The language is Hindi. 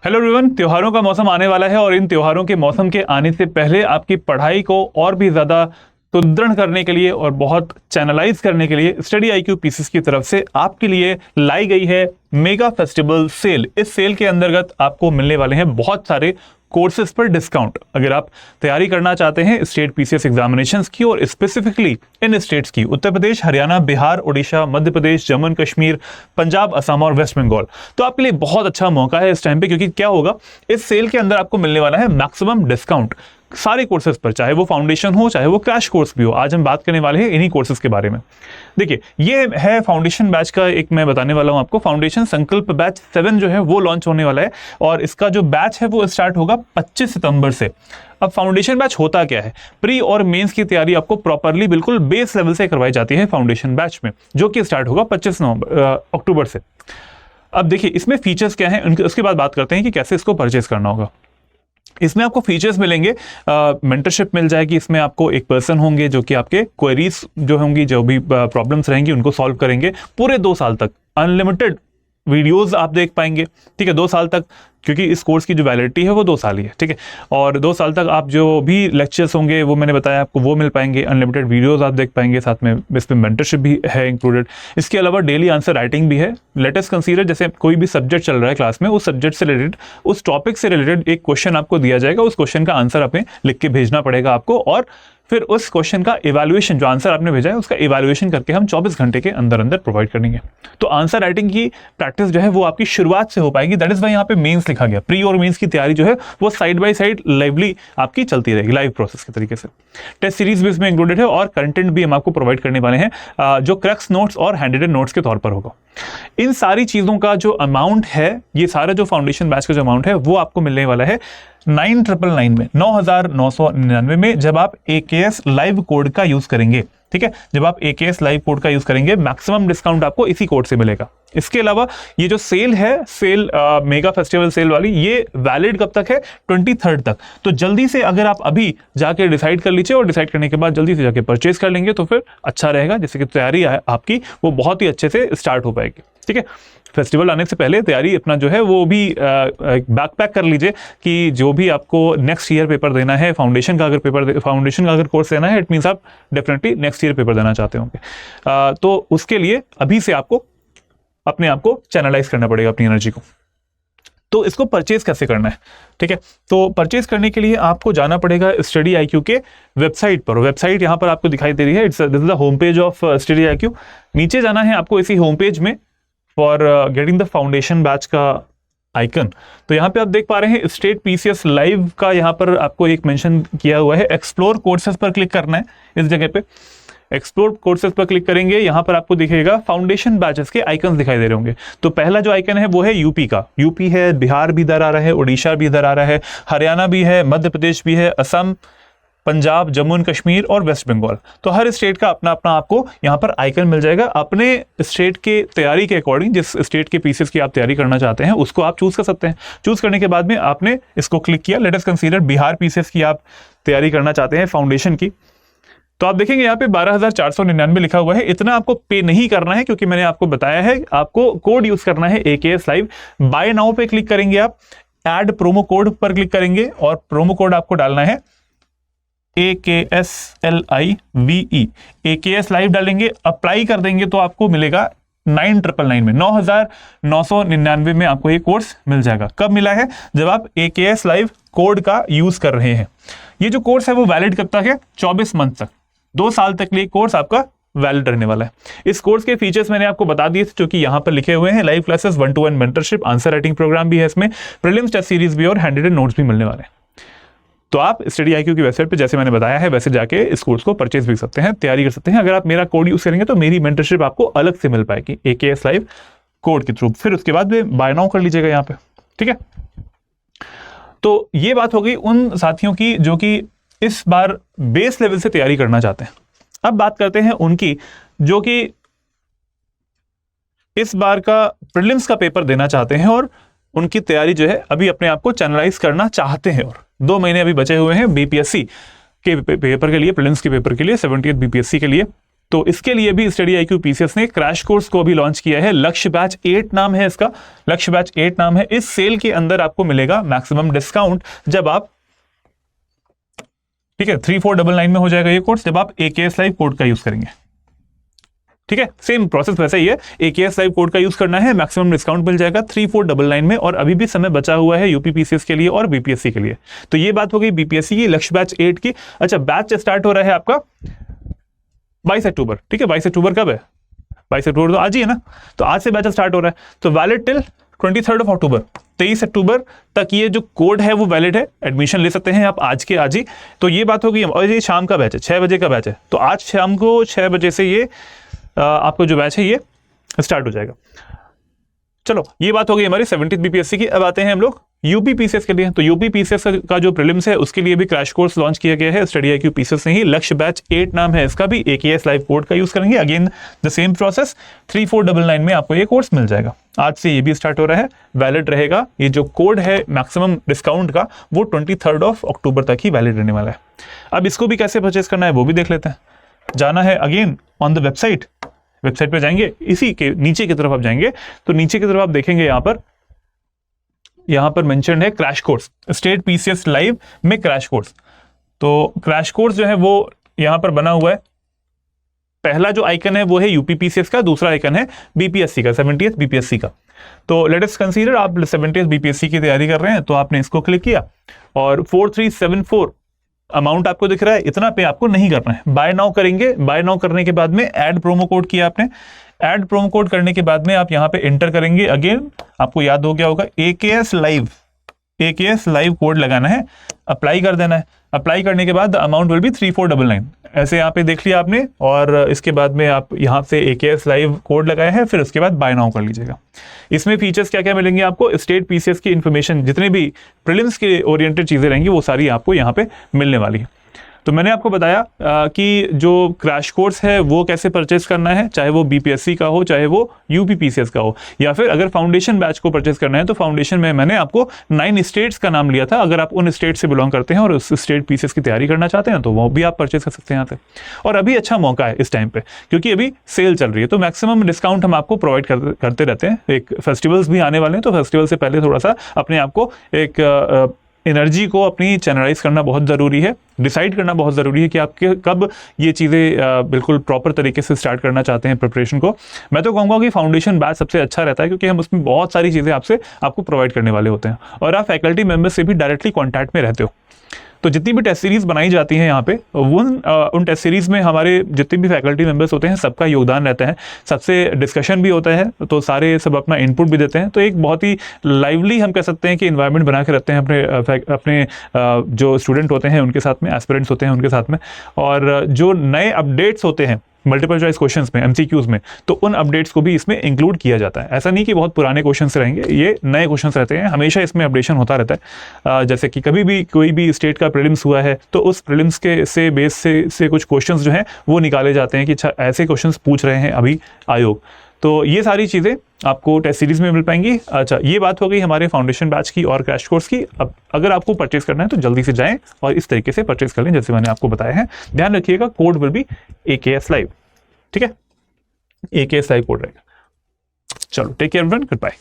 हेलो एवरीवन, त्योहारों का मौसम आने वाला है और इन त्योहारों के मौसम के आने से पहले आपकी पढ़ाई को और भी ज़्यादा सुदृढ़ करने के लिए और बहुत चैनलाइज करने के लिए स्टडी IQ पीसीस की तरफ से आपके लिए लाई गई है मेगा फेस्टिवल सेल। इस सेल के अंतर्गत आपको मिलने वाले हैं बहुत सारे कोर्सेज पर डिस्काउंट। अगर आप तैयारी करना चाहते हैं स्टेट PCS एग्जामिनेशंस की और स्पेसिफिकली इन स्टेट्स की, उत्तर प्रदेश, हरियाणा, बिहार, उड़ीसा, मध्य प्रदेश, जम्मू एंड कश्मीर, पंजाब, असम और वेस्ट बंगाल, तो आपके लिए बहुत अच्छा मौका है इस टाइम पे। क्योंकि क्या होगा, इस सेल के अंदर आपको मिलने वाला है मैक्सिमम डिस्काउंट सारे कोर्सेज पर, चाहे वो फाउंडेशन हो चाहे वो क्रैश कोर्स भी हो। आज हम बात करने वाले हैं इन्हीं कोर्सेज के बारे में। देखिए, ये है फाउंडेशन बैच का एक मैं बताने वाला हूं आपको। फाउंडेशन संकल्प बैच 7 जो है वो लॉन्च होने वाला है और इसका जो बैच है वो स्टार्ट होगा 25 सितंबर से। अब फाउंडेशन बैच होता क्या है? प्री और मेंस की तैयारी आपको प्रॉपरली बिल्कुल बेस लेवल से करवाई जाती है फाउंडेशन बैच में, जो कि स्टार्ट होगा 25 अक्टूबर से। अब देखिए, इसमें फीचर्स क्या हैं, उसके बाद बात करते हैं कि कैसे इसको परचेज करना होगा। इसमें आपको फीचर्स मिलेंगे, मेंटरशिप मिल जाएगी। इसमें आपको एक पर्सन होंगे जो कि आपके क्वेरीज जो होंगी, जो भी प्रॉब्लम्स रहेंगी उनको सॉल्व करेंगे पूरे 2 साल तक। अनलिमिटेड वीडियोस आप देख पाएंगे, ठीक है, 2 साल तक, क्योंकि इस कोर्स की जो वैलिडिटी है वो 2 साल ही है, ठीक है। और 2 साल तक आप जो भी लेक्चर्स होंगे वो मैंने बताया आपको वो मिल पाएंगे, अनलिमिटेड वीडियोस आप देख पाएंगे, साथ में इसमें मेंटरशिप भी है इंक्लूडेड। इसके अलावा डेली आंसर राइटिंग भी है। लेट अस कंसीडर, जैसे कोई भी सब्जेक्ट चल रहा है क्लास में, उस सब्जेक्ट से रिलेटेड, उस टॉपिक से रिलेटेड एक क्वेश्चन आपको दिया जाएगा, उस क्वेश्चन का आंसर आपने लिख के भेजना पड़ेगा आपको, और फिर उस क्वेश्चन का इवैल्यूएशन, जो आंसर आपने भेजा है उसका इवैल्यूएशन करके हम 24 घंटे के अंदर अंदर प्रोवाइड करेंगे। तो आंसर राइटिंग की प्रैक्टिस जो है वो आपकी शुरुआत से हो पाएगी। दैट इज वाई यहाँ पे मेंस लिखा गया। प्री और मेंस की तैयारी जो है वो साइड बाय साइड लाइवली आपकी चलती रहेगी, लाइव प्रोसेस के तरीके से। टेस्ट सीरीज भी इसमें इंक्लूडेड है और कंटेंट भी हम आपको प्रोवाइड करने वाले हैं, जो क्रैक्स नोट्स और हैंडरिटन नोट्स के तौर पर होगा। इन सारी चीजों का जो अमाउंट है, ये सारा जो फाउंडेशन बैच का जो अमाउंट है वो आपको मिलने वाला है 9,999 में, 9,999 में, जब आप AKS लाइव कोड का यूज करेंगे। ठीक है, जब आप AKS लाइव कोड का यूज करेंगे, मैक्सिमम डिस्काउंट आपको इसी कोड से मिलेगा। इसके अलावा ये जो सेल है, सेल मेगा फेस्टिवल सेल वाली, ये वैलिड कब तक है? 23 तक। तो जल्दी से अगर आप अभी जाके डिसाइड कर लीजिए और डिसाइड करने के बाद जल्दी से जाके परचेज कर लेंगे तो फिर अच्छा रहेगा, जैसे कि तैयारी आपकी वो बहुत ही अच्छे से स्टार्ट हो पाएगी। ठीक है, फेस्टिवल आने से पहले तैयारी अपना जो है वो भी बैकपैक कर लीजिए कि जो भी आपको नेक्स्ट ईयर पेपर देना है, फाउंडेशन का अगर कोर्स लेना है, इट मीन्स आप डेफिनेटली नेक्स्ट ईयर पेपर देना चाहते होंगे, तो उसके लिए अभी से आपको अपने आप को चैनलाइज करना पड़ेगा, अपनी एनर्जी को। तो इसको परचेज कैसे करना है? ठीक है, तो परचेज करने के लिए आपको जाना पड़ेगा स्टडी IQ के वेबसाइट पर। वेबसाइट यहाँ पर आपको दिखाई दे रही है, this is the home page of study IQ। नीचे जाना है आपको इसी होम पेज में for getting the foundation batch का आइकन। तो यहाँ पे आप देख पा रहे हैं स्टेट PCS लाइव का, यहाँ पर आपको एक मेंशन किया हुआ है, एक्सप्लोर कोर्सेज पर क्लिक करना है। इस जगह पे एक्सप्लोर कोर्सेज पर क्लिक करेंगे, यहाँ पर आपको दिखेगा फाउंडेशन बैचेस के आइकन्स दिखाई दे रहे होंगे। तो पहला जो आइकन है वो है यूपी का, यूपी है, बिहार भी इधर आ रहा है, उड़ीसा भी इधर आ रहा है, हरियाणा भी है, मध्य प्रदेश भी है, असम, पंजाब, जम्मू एंड कश्मीर और वेस्ट बंगाल। तो हर स्टेट का अपना अपना आपको यहाँ पर आइकन मिल जाएगा। अपने स्टेट के तैयारी के अकॉर्डिंग, जिस स्टेट के PCS की आप तैयारी करना चाहते हैं उसको आप चूज कर सकते हैं। चूज करने के बाद में आपने इसको क्लिक किया। Let us consider Bihar PCS की आप तैयारी करना चाहते हैं फाउंडेशन की, तो आप देखेंगे यहाँ पे 12,499 लिखा हुआ है। इतना आपको पे नहीं करना है, क्योंकि मैंने आपको बताया है आपको कोड यूज करना है AKS लाइव। बाय नाउ पे क्लिक करेंगे, आप ऐड प्रोमो कोड पर क्लिक करेंगे और प्रोमो कोड आपको डालना है AKSLIVE। AKS लाइव डालेंगे, अप्लाई कर देंगे तो आपको मिलेगा 9,999 में, 9,999 में आपको ये कोर्स मिल जाएगा। कब मिला है? जब आप AKS लाइव कोड का यूज कर रहे हैं। ये जो कोर्स है वो वैलिड कब तक है? 24 मंथ तक, 2 साल तक लिए कोर्स आपका वैलिड रहने वाला है। इस कोर्स के फीचर्स मैंने आपको बता दिए थे, जो कि यहाँ पर लिखे हुए हैं। Live classes, 1-to-1 mentorship, answer writing programme भी है इसमें, प्रीलिम्स टेस्ट सीरीज भी और हैंडरिटन नोट्स भी मिलने वाले हैं। तो आप स्टडी IQ की वेबसाइट पे जैसे मैंने बताया है वैसे जाके इस कोर्स को परचेज भी कर सकते हैं, तैयारी कर सकते हैं। अगर आप मेरा कोड यूज करेंगे तो मेरी मेंटरशिप आपको अलग से मिल पाएगी AKS लाइव कोड के थ्रू। फिर उसके बाद बाय नाउ कर लीजिएगा यहाँ पे। ठीक है, तो ये बात हो गई उन साथियों की जो कि इस बार बेस लेवल से तैयारी करना चाहते हैं। अब बात करते हैं उनकी जो कि इस बार का प्रीलिम्स का पेपर देना चाहते हैं और उनकी तैयारी जो है अभी अपने आप को चैनलाइज करना चाहते हैं, और 2 महीने अभी बचे हुए हैं BPSC के पेपर के लिए, प्रीलिम्स के पेपर के लिए, 70th BPSC के लिए। तो इसके लिए भी स्टडी IQ PCS ने क्रैश कोर्स को भी लॉन्च किया है। लक्ष्य बैच 8 नाम है इसका, लक्ष्य बैच 8 नाम है। इस सेल के अंदर आपको मिलेगा मैक्सिमम डिस्काउंट जब आप, ठीक है, 3499 में हो जाएगा ये कोर्स जब आप AKS लाइव कोड का यूज करेंगे। ठीक है, सेम प्रोसेस वैसा ही है, AKS लाइव कोड का यूज करना है, मैक्सिमम डिस्काउंट मिल जाएगा 3499 में। और अभी भी समय बचा हुआ है UPPCS के लिए और BPSC के लिए। तो ये बात हो गई BPSC की, लक्ष्य बैच 8 की। अच्छा, बैच स्टार्ट हो रहा है आपका 22 अक्टूबर। ठीक है, 22 अक्टूबर कब है? 22 अक्टूबर तो आज ही है ना, तो आज से बैच स्टार्ट हो रहा है। तो वैलिड टिल 23 अक्टूबर, 23 अक्टूबर तक ये जो कोड है वो वैलिड है, एडमिशन ले सकते हैं आप आज के आज ही। तो ये बात होगी। और ये शाम का बैच है, 6 बजे का बैच है, तो आज शाम को 6 बजे से ये आपको जो बैच है ये स्टार्ट हो जाएगा। चलो, ये बात हो गई हमारी 70th BPSC की। अब आते हैं हम लोग UPPCS के लिए। तो UPPCS का जो प्रीलिम्स है उसके लिए भी क्रैश कोर्स लॉन्च किया गया है स्टडी IQ PCS ने ही। लक्ष्य बैच 8 नाम है इसका भी, AKS लाइव कोड का यूज करेंगे। अगेन द सेम प्रोसेस, 3499 में आपको ये कोर्स मिल जाएगा। आज से ये भी स्टार्ट हो रहा है, वैलिड रहेगा। ये जो कोड है मैक्सिमम डिस्काउंट का वो 23 अक्टूबर तक ही वैलिड रहने वाला है। अब इसको भी कैसे परचेज करना है वो भी देख लेते हैं। जाना है अगेन ऑन द वेबसाइट पे जाएंगे, इसी के नीचे की तरफ आप जाएंगे तो नीचे की तरफ आप देखेंगे यहाँ पर मेंशन है crash course, state PCS live में क्रैश कोर्स। तो क्रैश कोर्स जो है वो यहाँ पर बना हुआ है। पहला जो आइकन है वो है UPPCS का, दूसरा आइकन है BPSC का, 70th BPSC का। तो लेट अस कंसीडर आप 70th BPSC की तैयारी कर रहे हैं, तो आपने इसको क्लिक किया और 4374 अमाउंट आपको दिख रहा है, इतना पे आपको नहीं करना है, बाय नाउ करेंगे। बाय नाउ करने के बाद में ऐड प्रोमो कोड किया आपने, ऐड प्रोमो कोड करने के बाद में आप यहाँ पे एंटर करेंगे। अगेन आपको याद हो गया होगा AKS लाइव कोड लगाना है, अप्लाई कर देना है। अप्लाई करने के बाद द अमाउंट विल बी 3499, ऐसे यहाँ पे देख लिया आपने। और इसके बाद में आप यहाँ से AKS लाइव कोड लगाए हैं, फिर उसके बाद बाय नाउ कर लीजिएगा। इसमें फीचर्स क्या क्या मिलेंगे आपको, स्टेट PCS की इन्फॉर्मेशन, जितने भी प्रीलिम्स के ओरिएंटेड चीज़ें रहेंगी वो सारी आपको यहाँ पे मिलने वाली है। तो मैंने आपको बताया कि जो क्रैश कोर्स है वो कैसे परचेस करना है, चाहे वो BPSC का हो, चाहे वो UPPCS का हो, या फिर अगर फाउंडेशन बैच को परचेस करना है तो फाउंडेशन में मैंने आपको 9 स्टेट्स का नाम लिया था। अगर आप उन स्टेट से बिलोंग करते हैं और उस स्टेट PCS की तैयारी करना चाहते हैं तो वो भी आप परचेस कर सकते हैं यहाँ से। और अभी अच्छा मौका है इस टाइम पे, क्योंकि अभी सेल चल रही है, तो मैक्सिमम डिस्काउंट हम आपको प्रोवाइड करते रहते हैं। एक फेस्टिवल्स भी आने वाले हैं, तो फेस्टिवल से पहले थोड़ा सा अपने आपको एक एनर्जी को अपनी चैनलाइज करना बहुत ज़रूरी है, डिसाइड करना बहुत ज़रूरी है कि आपके कब ये चीज़ें बिल्कुल प्रॉपर तरीके से स्टार्ट करना चाहते हैं प्रिपरेशन को। मैं तो कहूँगा कि फाउंडेशन बैच सबसे अच्छा रहता है, क्योंकि हम उसमें बहुत सारी चीज़ें आपको प्रोवाइड करने वाले होते हैं और आप फैकल्टी मेंबर से भी डायरेक्टली कॉन्टैक्ट में रहते हो। तो जितनी भी टेस्ट सीरीज़ बनाई जाती हैं यहाँ पे, उन टेस्ट सीरीज़ में हमारे जितने भी फैकल्टी मेंबर्स होते हैं सबका योगदान रहता है, सबसे डिस्कशन भी होता है, तो सारे सब अपना इनपुट भी देते हैं। तो एक बहुत ही लाइवली हम कह सकते हैं कि इन्वायरमेंट बना के रखते हैं अपने जो स्टूडेंट होते हैं उनके साथ में, एस्पिरेंट्स होते हैं उनके साथ में। और जो नए अपडेट्स होते हैं मल्टीपल चॉइस क्वेश्चंस में, MCQs में, तो उन अपडेट्स को भी इसमें इंक्लूड किया जाता है। ऐसा नहीं कि बहुत पुराने क्वेश्चंस रहेंगे, ये नए क्वेश्चंस रहते हैं, हमेशा इसमें अपडेशन होता रहता है। जैसे कि कभी भी कोई भी स्टेट का प्रीलिम्स हुआ है तो उस प्रीलिम्स के से बेस से कुछ क्वेश्चंस जो हैं वो निकाले जाते हैं कि अच्छा ऐसे क्वेश्चंस पूछ रहे हैं अभी आयोग। तो ये सारी चीज़ें आपको टेस्ट सीरीज में मिल पाएंगी। अच्छा, ये बात हो गई हमारे फाउंडेशन बैच की और क्रैश कोर्स की। अब अगर आपको परचेज करना है तो जल्दी से जाएं और इस तरीके से परचेज कर लें जैसे मैंने आपको बताया है। ध्यान रखिएगा, code will be AKS live, ठीक है, AKS लाइव कोड रहेगा। चलो, take care everyone, good bye.